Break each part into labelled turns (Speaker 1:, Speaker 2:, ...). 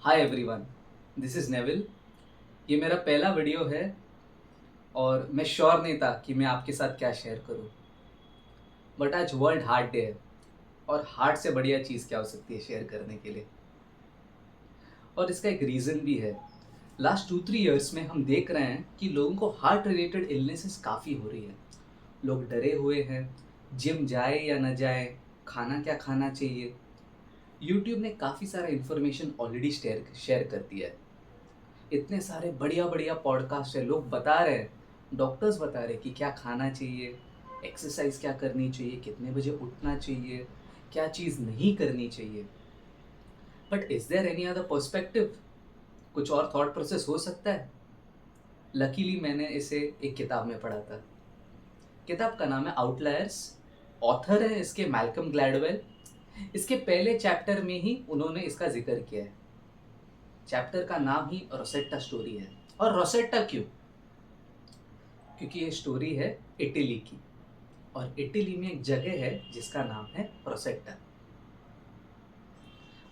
Speaker 1: Hi everyone, this is Neville. ये मेरा पहला वीडियो है और मैं श्योर नहीं था कि मैं आपके साथ क्या शेयर करूं। बट आज वर्ल्ड हार्ट डे है और हार्ट से बढ़िया चीज़ क्या हो सकती है शेयर करने के लिए। और इसका एक रीज़न भी है। लास्ट 2-3 इयर्स में हम देख रहे हैं कि लोगों को हार्ट रिलेटेड इलनेसेस काफ़ी हो रही है। लोग डरे हुए हैं, जिम जाए या न जाए, खाना क्या खाना चाहिए। यूट्यूब ने काफ़ी सारा इन्फॉर्मेशन ऑलरेडी शेयर शेयर कर दिया है। इतने सारे बढ़िया-बढ़िया पॉडकास्ट है, लोग बता रहे हैं, डॉक्टर्स बता रहे हैं कि क्या खाना चाहिए, एक्सरसाइज़ क्या करनी चाहिए, कितने बजे उठना चाहिए, क्या चीज़ नहीं करनी चाहिए। But is there any other perspective? कुछ और थॉट प्रोसेस हो सकता है? लकीली मैंने इसे एक किताब में पढ़ा था। किताब का नाम है आउटलायर्स, ऑथर है इसके मैल्कम ग्लैडवेल। इसके पहले चैप्टर में ही उन्होंने इसका ज़िक्र किया है। चैप्टर का नाम ही रोसेट्टा स्टोरी है। और रोसेट्टा क्यों? क्योंकि ये स्टोरी है इटली की और इटली में एक जगह है जिसका नाम है रोसेट्टा।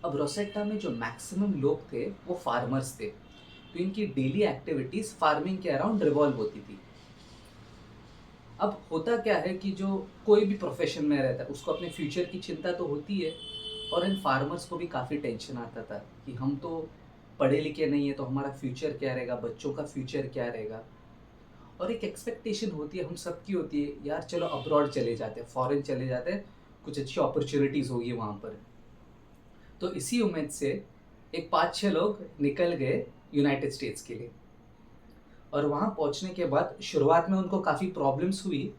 Speaker 1: अब रोसेट्टा में जो मैक्सिमम लोग थे वो फार्मर्स थे, तो इनकी डेली एक्टिविटीज फार्मिंग के अराउंड रिवॉल्व होती थी। अब होता क्या है कि जो कोई भी प्रोफेशन में रहता है उसको अपने फ्यूचर की चिंता तो होती है। और इन फार्मर्स को भी काफ़ी टेंशन आता था कि हम तो पढ़े लिखे नहीं है, तो हमारा फ्यूचर क्या रहेगा, बच्चों का फ्यूचर क्या रहेगा। और एक एक्सपेक्टेशन होती है, हम सबकी होती है, यार चलो अब्रॉड चले जाते हैं, फॉरेन चले जाते हैं, कुछ अच्छी अपॉर्चुनिटीज़ होगी वहाँ पर। तो इसी उम्मीद से एक 5-6 लोग निकल गए यूनाइटेड स्टेट्स के लिए। और वहाँ पहुँचने के बाद शुरुआत में उनको काफ़ी प्रॉब्लम्स हुई,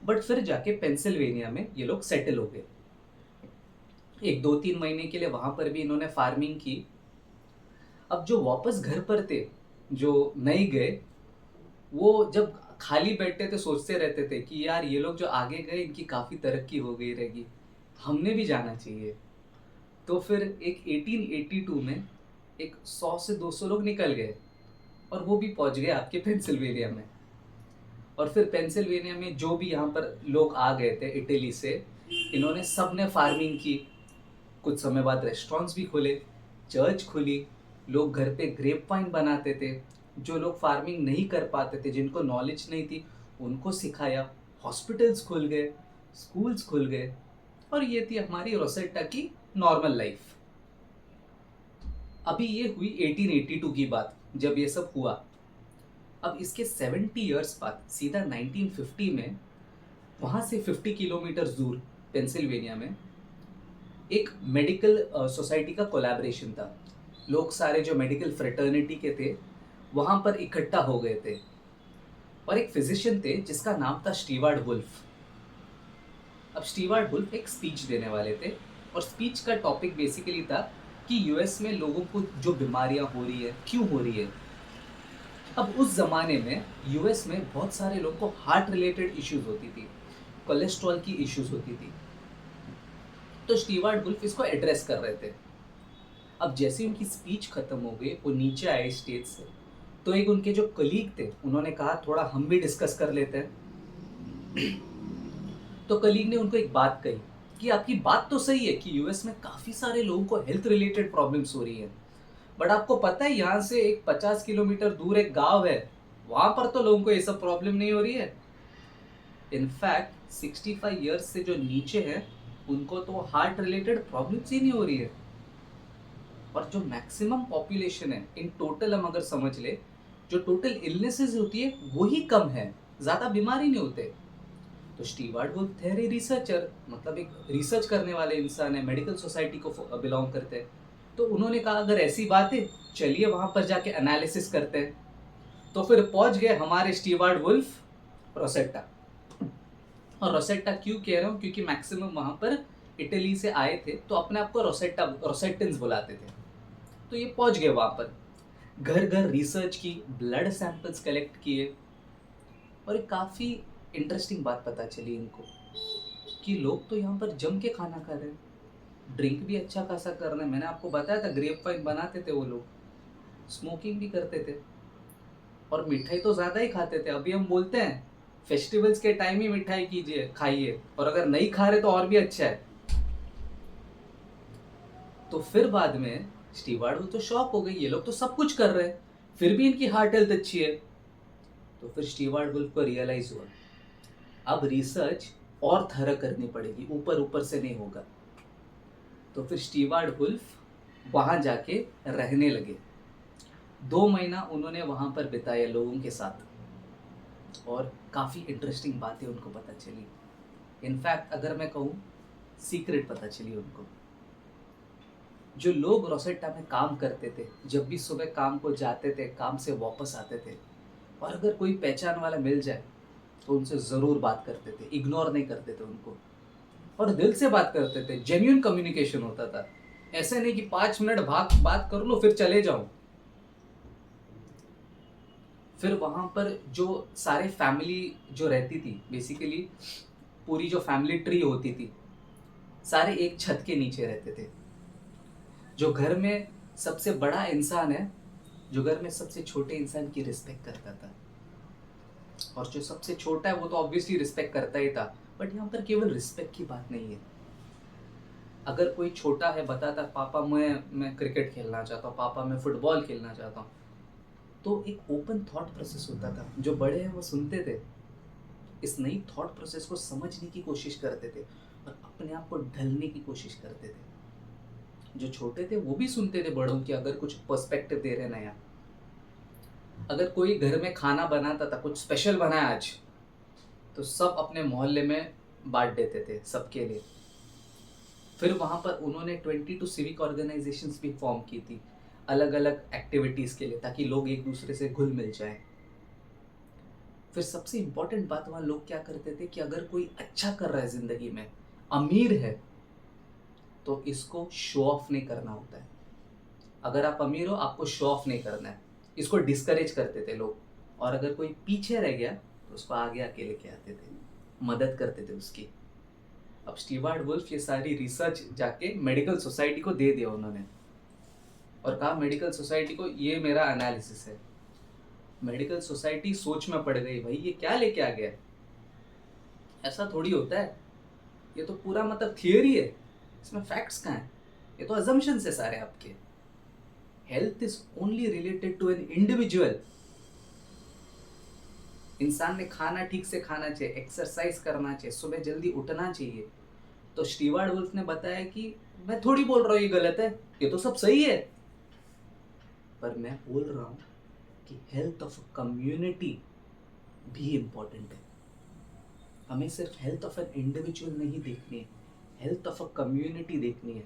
Speaker 1: बट फिर जाके पेंसिल्वेनिया में ये लोग सेटल हो गए। एक 2-3 महीने के लिए वहाँ पर भी इन्होंने फार्मिंग की। अब जो वापस घर पर थे, जो नहीं गए, वो जब खाली बैठते थे सोचते रहते थे कि यार ये लोग जो आगे गए इनकी काफ़ी तरक्की हो गई रहेगी, हमने भी जाना चाहिए। तो फिर एक 1882 में एक 100 से 200 लोग निकल गए और वो भी पहुंच गए आपके पेंसिल्वेनिया में। और फिर पेंसिल्वेनिया में जो भी यहाँ पर लोग आ गए थे इटली से, इन्होंने सब ने फार्मिंग की। कुछ समय बाद रेस्टोरेंट्स भी खुले, चर्च खुली, लोग घर पे ग्रेप वाइन बनाते थे। जो लोग फार्मिंग नहीं कर पाते थे, जिनको नॉलेज नहीं थी, उनको सिखाया। हॉस्पिटल्स खुल गए, स्कूल्स खुल गए। और ये थी हमारी रोसेट्टा की नॉर्मल लाइफ। अभी ये हुई 1882 की बात, जब ये सब हुआ। अब इसके 70 इयर्स बाद सीधा 1950 में वहाँ से 50 किलोमीटर दूर पेंसिल्वेनिया में एक मेडिकल सोसाइटी का कोलैबोरेशन था। लोग सारे जो मेडिकल फ्रेटर्निटी के थे वहाँ पर इकट्ठा हो गए थे। और एक फिजिशियन थे जिसका नाम था स्टीवार्ड वुल्फ। अब स्टीवार्ड वुल्फ एक स्पीच देने वाले थे और स्पीच का टॉपिक बेसिकली था कि यूएस में लोगों को जो बीमारियां हो रही है क्यों हो रही है। अब उस ज़माने में यूएस में बहुत सारे लोगों को हार्ट रिलेटेड इश्यूज होती थी, कोलेस्ट्रॉल की इश्यूज होती थी। तो स्टीवार्ड वुल्फ इसको एड्रेस कर रहे थे। अब जैसे उनकी स्पीच खत्म हो गई, वो नीचे आए स्टेज से, तो एक उनके जो कलीग थे उन्होंने कहा थोड़ा हम भी डिस्कस कर लेते हैं। तो कलीग ने उनको एक बात कही कि आपकी बात तो सही है कि यूएस में काफ़ी सारे लोगों को हेल्थ रिलेटेड प्रॉब्लम्स हो रही है, बट आपको पता है यहाँ से एक 50 किलोमीटर दूर एक गांव है, वहां पर तो लोगों को ये सब प्रॉब्लम नहीं हो रही है। इनफैक्ट 65 ईयर्स से जो नीचे हैं उनको तो हार्ट रिलेटेड प्रॉब्लम्स ही नहीं हो रही है। और जो मैक्सिमम पॉपुलेशन है इन टोटल, हम अगर समझ ले, जो टोटल इलनेसेस होती है वही कम है, ज़्यादा बीमारी नहीं होते। तो स्टीवार्ड वुल्फ थे रिसर्चर, मतलब एक रिसर्च करने वाले इंसान है, मेडिकल सोसाइटी को बिलोंग करते हैं। तो उन्होंने कहा अगर ऐसी बात है, चलिए वहां पर जाके एनालिसिस करते हैं। तो फिर पहुंच गए हमारे स्टीवार्ड वुल्फ रोसेट्टा। और रोसेट्टा क्यों कह रहा हूँ, क्योंकि मैक्सिमम वहां पर इटली से आए थे तो अपने आप को रोसेट्टा रोसेटिन्स बुलाते थे। तो ये पहुंच गए वहां पर, घर घर रिसर्च की, ब्लड सैंपल्स कलेक्ट किए। और एक काफ़ी इंटरेस्टिंग बात पता चली इनको कि लोग तो यहाँ पर जम के खाना खा रहे हैं, ड्रिंक भी अच्छा खासा कर रहे हैं। मैंने आपको बताया था ग्रेप वाइन बनाते थे वो लोग, स्मोकिंग भी करते थे और मिठाई तो ज़्यादा ही खाते थे। अभी हम बोलते हैं फेस्टिवल्स के टाइम ही मिठाई कीजिए, खाइए, और अगर नहीं खा रहे तो और भी अच्छा है। तो फिर बाद में स्टीवार्ड वो तो शॉक हो गई, ये लोग तो सब कुछ कर रहे हैं, फिर भी इनकी हार्ट हेल्थ अच्छी है। तो फिर स्टीवार्ड वुल्फ को रियलाइज हुआ, अब रिसर्च और थरह करनी पड़ेगी, ऊपर ऊपर से नहीं होगा। तो फिर स्टीवार्ड वुल्फ वहां जाके रहने लगे। 2 महीना उन्होंने वहां पर बिताया लोगों के साथ, और काफ़ी इंटरेस्टिंग बातें उनको पता चली। इनफैक्ट अगर मैं कहूँ, सीक्रेट पता चली उनको। जो लोग रोसेटा में काम करते थे, जब भी सुबह काम को जाते थे, काम से वापस आते थे, और अगर कोई पहचान वाला मिल जाए तो उनसे ज़रूर बात करते थे, इग्नोर नहीं करते थे उनको, और दिल से बात करते थे। जेन्युइन कम्युनिकेशन होता था, ऐसे नहीं कि 5 मिनट भाग बात कर लो फिर चले जाओ। फिर वहाँ पर जो सारे फैमिली जो रहती थी, बेसिकली पूरी जो फैमिली ट्री होती थी, सारे एक छत के नीचे रहते थे। जो घर में सबसे बड़ा इंसान है, जो घर में सबसे छोटे इंसान की रिस्पेक्ट करता था, और जो सबसे छोटा है वो तो ऑब्वियसली रिस्पेक्ट करता ही था। बट यहाँ पर केवल रिस्पेक्ट की बात नहीं है। अगर कोई छोटा है बताता पापा मैं क्रिकेट खेलना चाहता हूँ, पापा मैं फुटबॉल खेलना चाहता हूँ, तो एक ओपन थॉट प्रोसेस होता था। जो बड़े हैं वो सुनते थे, इस नई थॉट प्रोसेस को समझने की कोशिश करते थे और अपने आप को ढलने की कोशिश करते थे। जो छोटे थे वो भी सुनते थे बड़ों की, अगर कुछ पर्सपेक्टिव दे रहे नया। अगर कोई घर में खाना बनाता था, कुछ स्पेशल बना है आज, तो सब अपने मोहल्ले में बांट देते थे सबके लिए। फिर वहाँ पर उन्होंने 22 सिविक ऑर्गेनाइजेशंस भी फॉर्म की थी, अलग अलग एक्टिविटीज़ के लिए, ताकि लोग एक दूसरे से घुल मिल जाएं। फिर सबसे इम्पोर्टेंट बात, वहाँ लोग क्या करते थे कि अगर कोई अच्छा कर रहा है ज़िंदगी में, अमीर है, तो इसको शो ऑफ नहीं करना होता है। अगर आप अमीर हो, आपको शो ऑफ नहीं करना है, इसको डिस्करेज करते थे लोग। और अगर कोई पीछे रह गया तो उसको आगे आके लेके आते थे, मदद करते थे उसकी। अब स्टीवार्ड वुल्फ ये सारी रिसर्च जाके मेडिकल सोसाइटी को दे दिया उन्होंने, और कहा मेडिकल सोसाइटी को ये मेरा एनालिसिस है। मेडिकल सोसाइटी सोच में पड़ गई, भाई ये क्या लेके आ गया, ऐसा थोड़ी होता है, ये तो पूरा मतलब थियोरी है, इसमें फैक्ट्स कहाँ हैं, ये तो अजम्पशंस है सारे आपके। Health is only related to an individual. इंसान ने खाना ठीक से खाना चाहिए, एक्सरसाइज करना चाहिए, सुबह जल्दी उठना चाहिए। तो स्टीवार्ड वुल्फ ने बताया कि मैं थोड़ी बोल रहा हूँ ये गलत है, ये तो सब सही है, पर मैं बोल रहा हूँ कि हेल्थ ऑफ कम्युनिटी भी इम्पोर्टेंट है। हमें सिर्फ हेल्थ ऑफ एन इंडिविजुअल नहीं देखनी है, हेल्थ ऑफ अ कम्युनिटी देखनी है।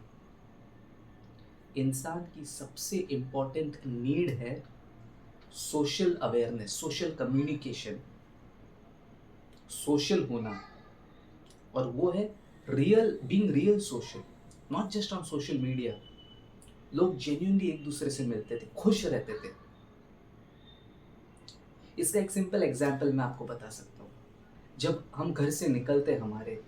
Speaker 1: इंसान की सबसे इम्पोर्टेंट नीड है social awareness, social communication, social होना, और वो है real, being real social, not just on social media. लोग जेन्युइनली एक दूसरे से मिलते थे, खुश रहते थे। इसका एक सिंपल एग्जाम्पल मैं आपको बता सकता हूँ। जब हम घर से निकलते हैं हमारे,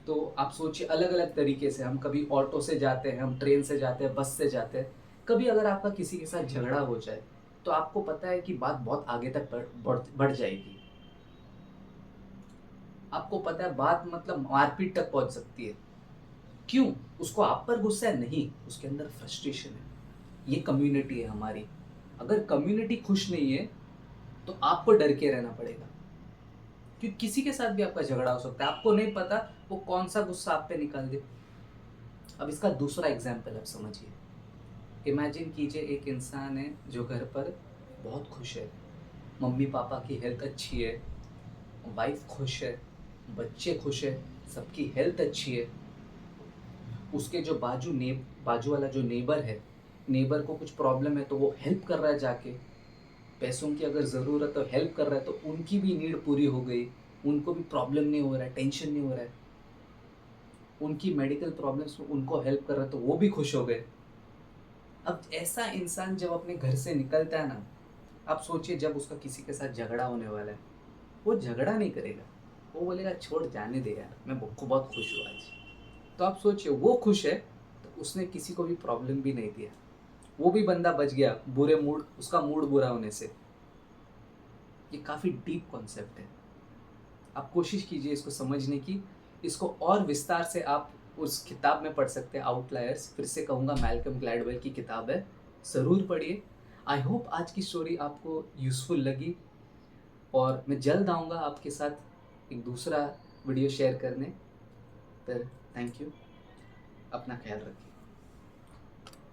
Speaker 1: तो आप सोचिए अलग अलग तरीके से, हम कभी ऑटो से जाते हैं, हम ट्रेन से जाते हैं, बस से जाते हैं। कभी अगर आपका किसी के साथ झगड़ा हो जाए, तो आपको पता है कि बात बहुत आगे तक बढ़ जाएगी। आपको पता है बात मतलब मारपीट तक पहुंच सकती है। क्यों? उसको आप पर गुस्सा है? नहीं, उसके अंदर फ्रस्ट्रेशन है। ये कम्युनिटी है हमारी। अगर कम्युनिटी खुश नहीं है तो आपको डर के रहना पड़ेगा, क्योंकि किसी के साथ भी आपका झगड़ा हो सकता है, आपको नहीं पता वो कौन सा गुस्सा आप पे निकाल दे। अब इसका दूसरा एग्जाम्पल आप समझिए। इमेजिन कीजिए एक इंसान है जो घर पर बहुत खुश है, मम्मी पापा की हेल्थ अच्छी है, वाइफ खुश है, बच्चे खुश है, सबकी हेल्थ अच्छी है। उसके जो बाजू वाला जो नेबर है, नेबर को कुछ प्रॉब्लम है तो वो हेल्प कर रहा है जाके, पैसों की अगर ज़रूरत है तो हेल्प कर रहा है, तो उनकी भी नीड पूरी हो गई, उनको भी प्रॉब्लम नहीं हो रहा है, टेंशन नहीं हो रहा है। उनकी मेडिकल प्रॉब्लम्स में उनको हेल्प कर रहा है तो वो भी खुश हो गए। अब ऐसा इंसान जब अपने घर से निकलता है ना, आप सोचिए जब उसका किसी के साथ झगड़ा होने वाला है, वो झगड़ा नहीं करेगा, वो बोलेगा छोड़ जाने दे यार, मैं बहुत खुश हूँ आज। तो आप सोचिए वो खुश है तो उसने किसी को भी प्रॉब्लम भी नहीं दिया, वो भी बंदा बच गया बुरे मूड, उसका मूड बुरा होने से। ये काफ़ी डीप कॉन्सेप्ट है, आप कोशिश कीजिए इसको समझने की, इसको और विस्तार से आप उस किताब में पढ़ सकते हैं, आउटलायर्स। फिर से कहूँगा मैल्कम ग्लैडवेल की किताब है, ज़रूर पढ़िए। आई होप आज की स्टोरी आपको यूज़फुल लगी और मैं जल्द आऊँगा आपके साथ एक दूसरा वीडियो शेयर करने। फिर थैंक यू, अपना ख्याल रखिए।